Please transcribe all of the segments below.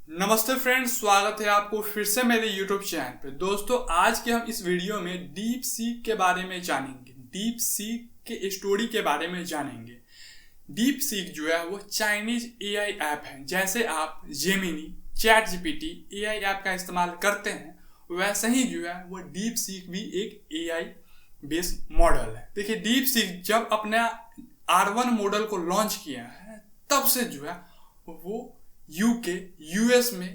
नमस्ते फ्रेंड्स, स्वागत है आपको फिर से मेरे YouTube चैनल पे। दोस्तों, आज के हम इस वीडियो में डीप सीक के बारे में जानेंगे। डीप सीक के स्टोरी के बारे में जानेंगे। डीप सीक जो है वो चाइनीज एआई ऐप है। जैसे आप Gemini, chat GPT AI app का इस्तेमाल करते हैं, वैसे ही जो है वो डीप सीक भी एक एआई बेस्ड मॉडल है। देखिए, डीप सीक जब अपना R1 मॉडल को लॉन्च किया है, तब से जो है वो यूएस में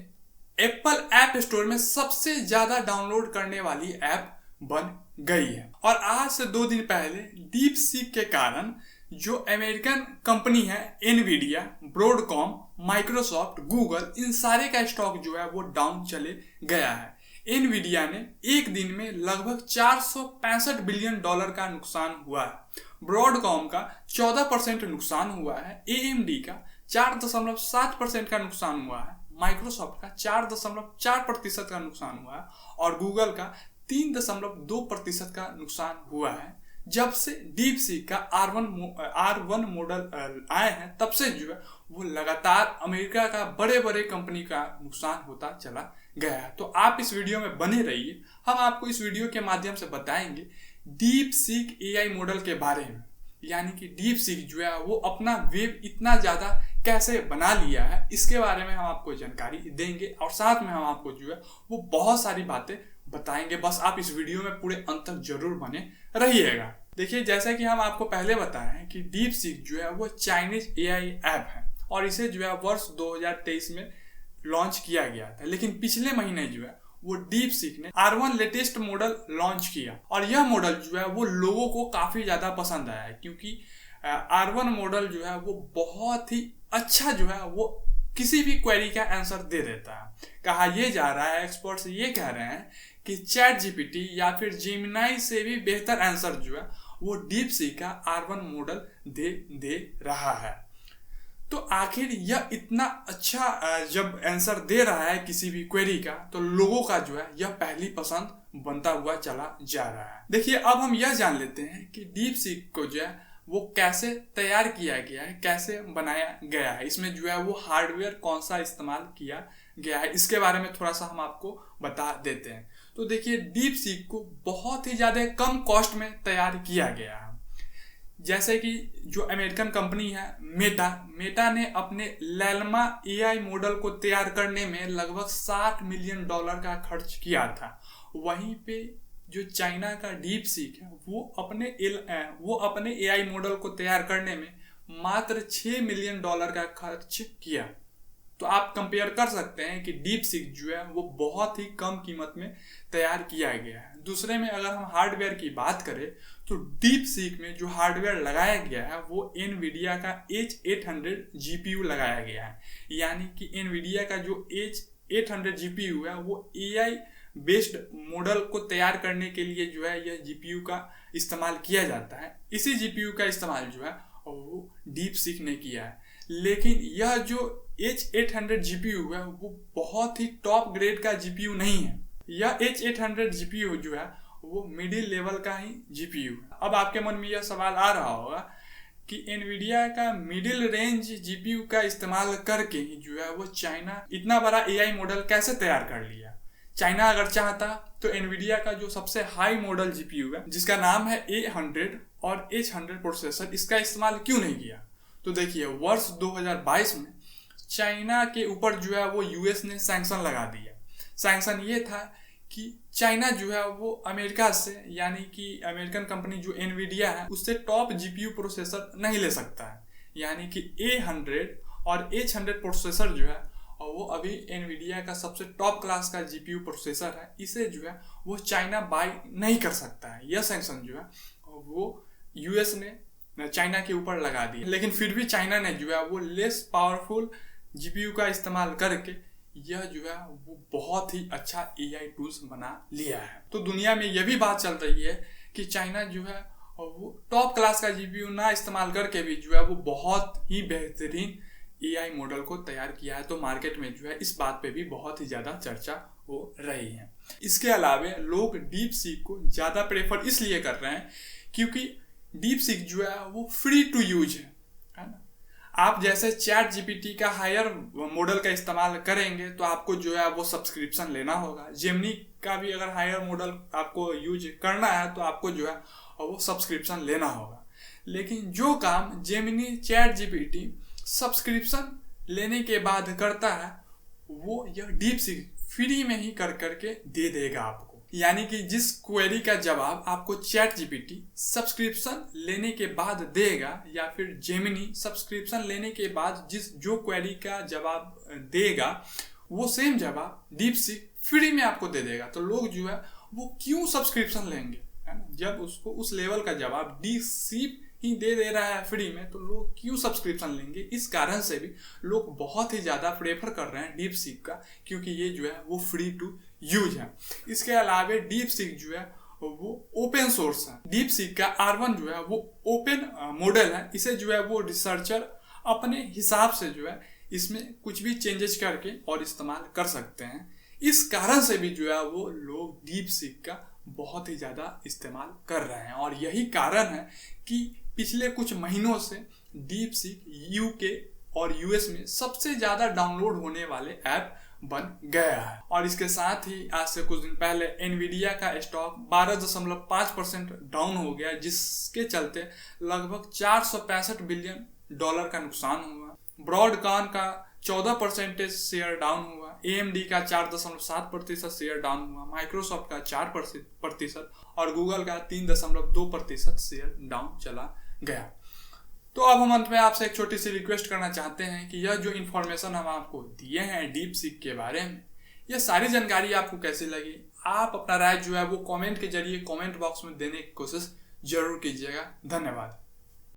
एप्पल ऐप स्टोर में सबसे ज्यादा डाउनलोड करने वाली ऐप बन गई है। और आज से 2 दिन पहले डीप सीक के कारण जो अमेरिकन कंपनी है एनवीडिया, ब्रॉडकॉम, माइक्रोसॉफ्ट, गूगल, इन सारे का स्टॉक जो है वो डाउन चले गया है। एनवीडिया ने एक दिन में लगभग $465 बिलियन का नुकसान हुआ है। ब्रॉडकॉम का 14% नुकसान हुआ है। एएमडी का 4.7% का नुकसान हुआ है। माइक्रोसॉफ्ट का 4.4% का नुकसान हुआ है और गूगल का 3.2% का नुकसान हुआ है। जब से डीप सीक का R1 मॉडल आए हैं, तब से जो है वो लगातार अमेरिका का बड़े बड़े कंपनी का नुकसान होता चला गया है। तो आप इस वीडियो में बने रहिए। हम आपको इस वीडियो के माध्यम से बताएंगे डीप सीक एआई मॉडल के बारे में, यानी कि डीप सीक जो है वो अपना वेब इतना ज्यादा कैसे बना लिया है, इसके बारे में हम आपको जानकारी देंगे और साथ में हम आपको जो है वो बहुत सारी बातें बताएंगे। बस आप इस वीडियो में पूरे अंत तक जरूर बने रहिएगा। देखिए, जैसा कि हम आपको पहले बताए हैं कि डीप सीक जो है वो चाइनीज एआई ऐप है और इसे जो है वर्ष 2023 में लॉन्च किया गया था। लेकिन पिछले महीने जो है वो डीप सीक ने R1 लेटेस्ट मॉडल लॉन्च किया और यह मॉडल जो है वो लोगों को काफी ज्यादा पसंद आया है, क्योंकि R1 मॉडल जो है वो बहुत ही अच्छा जो है वो किसी भी क्वेरी का आंसर दे देता है। कहा यह जा रहा है, एक्सपर्ट्स ये कह रहे हैं कि चैट जीपीटी या फिर जेमिनी से भी बेहतर आंसर जो है वो डीप सीक का R1 मॉडल दे रहा है। तो आखिर यह इतना अच्छा जब आंसर दे रहा है किसी भी क्वेरी का, तो लोगों का जो है यह पहली पसंद बनता हुआ चला जा रहा है। देखिए, अब हम यह जान लेते हैं कि डीप सीक को जो है वो कैसे तैयार किया गया है, कैसे बनाया गया है, इसमें जो है वो हार्डवेयर कौन सा इस्तेमाल किया गया है, इसके बारे में थोड़ा सा हम आपको बता देते हैं। तो देखिए, डीप सीक को बहुत ही ज्यादा कम कॉस्ट में तैयार किया गया है। जैसे कि जो अमेरिकन कंपनी है मेटा ने अपने लैल्मा एआई मॉडल को तैयार करने में लगभग $60 मिलियन का खर्च किया था। वहीं पे जो चाइना का डीप सीक है वो अपने एआई मॉडल को तैयार करने में मात्र $6 मिलियन का खर्च किया। तो आप कंपेयर कर सकते हैं कि डीप सीक जो है वो बहुत ही कम कीमत में तैयार किया गया है। दूसरे में अगर हम हार्डवेयर की बात करें, तो डीप सीक में जो हार्डवेयर लगाया गया है वो एनवीडिया का H800 GPU लगाया गया है। यानी कि एनवीडिया का जो H800 GPU है वो एआई बेस्ड मॉडल को तैयार करने के लिए जो है यह GPU का इस्तेमाल किया जाता है। इसी GPU का इस्तेमाल जो है वो डीप सीक ने किया है। लेकिन यह जो H800 GPU है वो बहुत ही टॉप ग्रेड का GPU नहीं है। यह H800 GPU जो है वो मिडिल लेवल का ही GPU है। अब आपके मन में यह सवाल आ रहा होगा कि एनवीडिया का मिडिल रेंज GPU का इस्तेमाल करके ही जो है वो चाइना इतना बड़ा एआई मॉडल कैसे तैयार कर लिया। चाइना अगर चाहता तो एनवीडिया का जो सबसे हाई मॉडल GPU है, जिसका नाम है A100 और H100 प्रोसेसर, इसका इस्तेमाल क्यों नहीं किया। तो देखिए, वर्ष 2022 में चाइना के ऊपर जो है वो यूएस ने सैंक्शन लगा दिया। सैंक्शन ये था कि चाइना जो है वो अमेरिका से, यानी कि अमेरिकन कंपनी जो एनवीडिया है, उससे टॉप GPU प्रोसेसर नहीं ले सकता है। यानी कि A100 और H100 प्रोसेसर जो है और वो अभी एनवीडिया का सबसे टॉप क्लास का GPU प्रोसेसर है, इसे जो है वो चाइना बाय नहीं कर सकता है। यह सैंक्शन जो है वो यूएस ने चाइना के ऊपर लगा दी। लेकिन फिर भी चाइना ने जो है वो लेस पावरफुल GPU का इस्तेमाल करके यह जो है वो बहुत ही अच्छा एआई टूल्स बना लिया है। तो दुनिया में यह भी बात चल रही है कि चाइना जो है वो टॉप क्लास का GPU ना इस्तेमाल करके भी जो है वो बहुत ही बेहतरीन एआई मॉडल को तैयार किया है। तो मार्केट में जो है इस बात पे भी बहुत ही ज्यादा चर्चा हो रही है। इसके अलावा लोग डीप सीक को ज्यादा प्रेफर इसलिए कर रहे हैं क्योंकि डीप सीक जो है वो फ्री टू यूज है ना। आप जैसे चैट जीपीटी का हायर मॉडल का इस्तेमाल करेंगे तो आपको जो है वो सब्सक्रिप्शन लेना होगा। जेमिनी का भी अगर हायर मॉडल आपको यूज करना है तो आपको जो है वो सब्सक्रिप्शन लेना होगा। लेकिन जो काम जेमिनी चैट जीपीटी सब्सक्रिप्शन लेने के बाद करता है वो यह डीपसीक फ्री में ही कर करके दे देगा आपको। यानी कि जिस क्वेरी का जवाब आपको चैट जीपीटी सब्सक्रिप्शन लेने के बाद देगा या फिर जेमिनी सब्सक्रिप्शन लेने के बाद जो क्वेरी का जवाब देगा वो सेम जवाब डीपसीक फ्री में आपको दे देगा। तो लोग जो है वो क्यों सब्सक्रिप्शन लेंगे, है ना? जब उसको उस लेवल का जवाब डीपसीक ही दे रहा है फ्री में तो लोग क्यों सब्सक्रिप्शन लेंगे। इस कारण से भी लोग बहुत ही ज़्यादा प्रेफर कर रहे हैं डीपसीक का, क्योंकि ये जो है वो फ्री टू यूज है। इसके अलावा डीपसीक जो है वो ओपन सोर्स है। डीपसीक का R1 जो है वो ओपन मॉडल है। इसे जो है वो रिसर्चर अपने हिसाब से जो है इसमें कुछ भी चेंजेस करके और इस्तेमाल कर सकते हैं। इस कारण से भी जो है वो लोग डीपसीक का बहुत ही ज़्यादा इस्तेमाल कर रहे हैं और यही कारण है कि पिछले कुछ महीनों से डीपसीक यूके और यूएस में सबसे ज़्यादा डाउनलोड होने वाले ऐप बन गया है। और इसके साथ ही आज से कुछ दिन पहले एनवीडिया का स्टॉक 12.5% डाउन हो गया, जिसके चलते लगभग $465 बिलियन का नुकसान हुआ। ब्रॉडकॉन का 14% शेयर डाउन हुआ, AMD का 4.7% शेयर डाउन हुआ, माइक्रोसॉफ्ट का 4% और गूगल का 3.2% शेयर डाउन चला गया। तो अब हम अंत में आपसे एक छोटी सी रिक्वेस्ट करना चाहते हैं कि यह जो इन्फॉर्मेशन हम आपको दिए हैं डीपसीक के बारे में, यह सारी जानकारी आपको कैसी लगी? आप अपना राय जो है वो कमेंट के जरिए कमेंट बॉक्स में देने की कोशिश जरूर कीजिएगा। धन्यवाद।